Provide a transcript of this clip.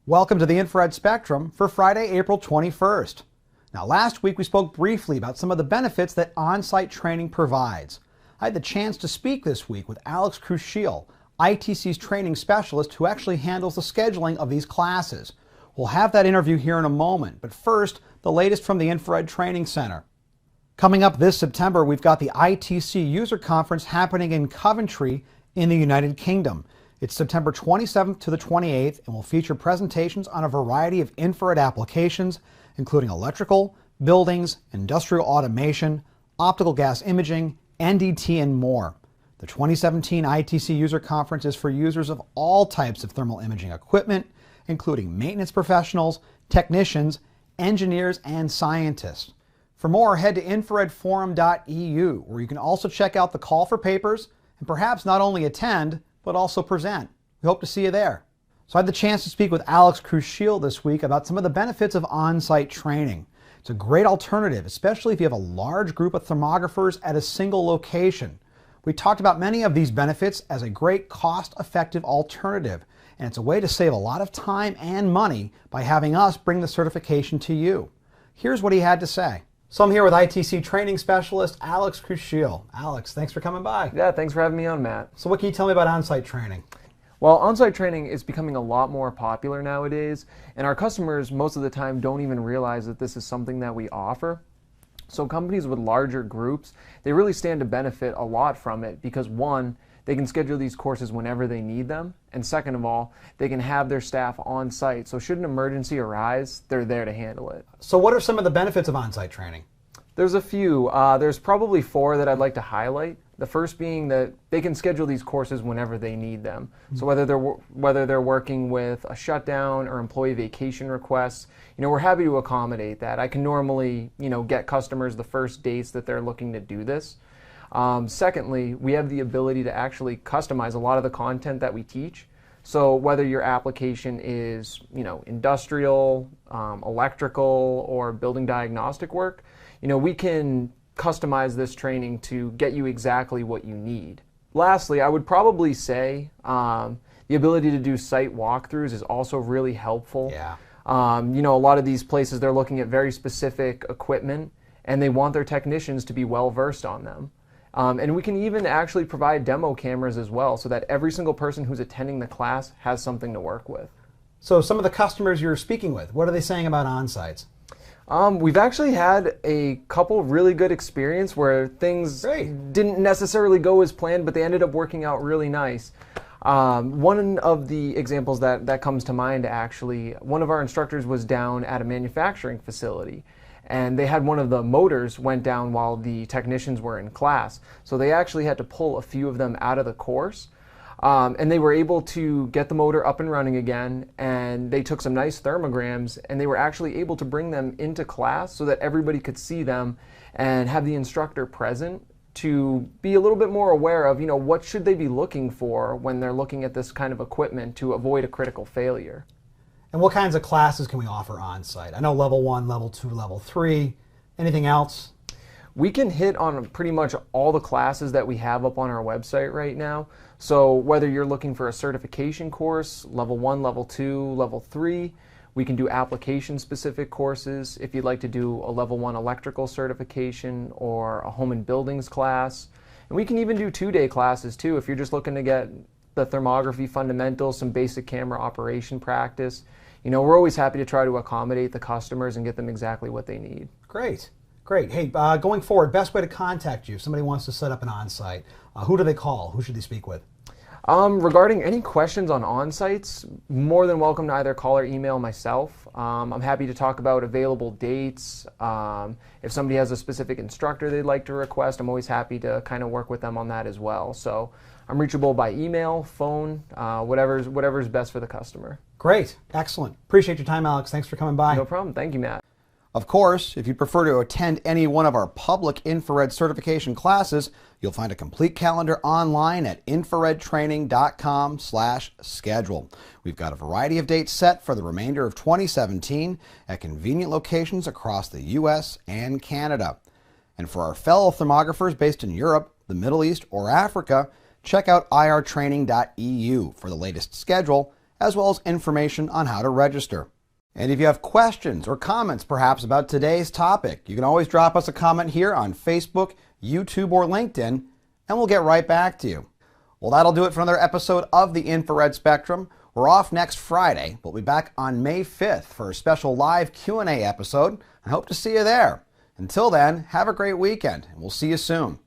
Welcome to the Infrared Spectrum for Friday, April 21st. Now, last week we spoke briefly about some of the benefits that on-site training provides. I had the chance to speak this week with Alex Crucial, ITC's training specialist who actually handles the scheduling of these classes. We'll have that interview here in a moment, but first, the latest from the Infrared Training Center. Coming up this September, we've got the ITC User Conference happening in Coventry in the United Kingdom. It's September 27th to the 28th and will feature presentations on a variety of infrared applications, including electrical, buildings, industrial automation, optical gas imaging, NDT, and more. The 2017 ITC User Conference is for users of all types of thermal imaging equipment, including maintenance professionals, technicians, engineers, and scientists. For more, head to infraredforum.eu, where you can also check out the call for papers and perhaps not only attend, but also present. We hope to see you there. So I had the chance to speak with Alex Crucial this week about some of the benefits of on-site training. It's a great alternative, especially if you have a large group of thermographers at a single location. We talked about many of these benefits as a great cost-effective alternative, and it's a way to save a lot of time and money by having us bring the certification to you. Here's what he had to say. So I'm here with ITC training specialist Alex Crucial. Alex, thanks for coming by. Yeah, thanks for having me on, Matt. So what can you tell me about on-site training? Well, on-site training is becoming a lot more popular nowadays, and our customers most of the time don't even realize that this is something that we offer. So companies with larger groups, they really stand to benefit a lot from it because one, they can schedule these courses whenever they need them, and second of all, they can have their staff on site, so should an emergency arise, they're there to handle it. So what are some of the benefits of on-site training? There's a few. There's probably four that I'd like to highlight. The first being that they can schedule these courses whenever they need them. So whether they're working with a shutdown or employee vacation requests, we're happy to accommodate that. I can normally, get customers the first dates that they're looking to do this. Secondly, we have the ability to actually customize a lot of the content that we teach. So whether your application is, industrial, electrical, or building diagnostic work, we can customize this training to get you exactly what you need. Lastly, I would probably say the ability to do site walkthroughs is also really helpful. Yeah. A lot of these places, they're looking at very specific equipment, and they want their technicians to be well versed on them. And we can even actually provide demo cameras as well so that every single person who's attending the class has something to work with. So some of the customers you're speaking with, what are they saying about on-sites? We've actually had a couple really good experience where things didn't necessarily go as planned, but they ended up working out really nice. One of the examples that comes to mind, actually, one of our instructors was down at a manufacturing facility, and they had one of the motors went down while the technicians were in class. So they actually had to pull a few of them out of the course. And they were able to get the motor up and running again, and they took some nice thermograms, and they were actually able to bring them into class so that everybody could see them and have the instructor present to be a little bit more aware of, what should they be looking for when they're looking at this kind of equipment to avoid a critical failure. And what kinds of classes can we offer on-site? I know level 1, level 2, level 3. Anything else? We can hit on pretty much all the classes that we have up on our website right now. So whether you're looking for a certification course, level 1, level 2, level 3, we can do application-specific courses if you'd like to do a level 1 electrical certification or a home and buildings class. And we can even do 2-day classes too if you're just looking to get the thermography fundamentals, some basic camera operation practice. We're always happy to try to accommodate the customers and get them exactly what they need. Great. Great. Hey, going forward, best way to contact you if somebody wants to set up an on-site. Who do they call? Who should they speak with? Regarding any questions on on-sites, more than welcome to either call or email myself. I'm happy to talk about available dates. If somebody has a specific instructor they'd like to request, I'm always happy to kind of work with them on that as well. So I'm reachable by email, phone, whatever's best for the customer. Great. Excellent. Appreciate your time, Alex. Thanks for coming by. No problem. Thank you, Matt. Of course, if you prefer to attend any one of our public infrared certification classes, you'll find a complete calendar online at infraredtraining.com/schedule. We've got a variety of dates set for the remainder of 2017 at convenient locations across the U.S. and Canada. And for our fellow thermographers based in Europe, the Middle East, or Africa, check out irtraining.eu for the latest schedule as well as information on how to register. And if you have questions or comments perhaps about today's topic, you can always drop us a comment here on Facebook, YouTube, or LinkedIn, and we'll get right back to you. Well, that'll do it for another episode of the Infrared Spectrum. We're off next Friday. We'll be back on May 5th for a special live Q&A episode. I hope to see you there. Until then, have a great weekend, and we'll see you soon.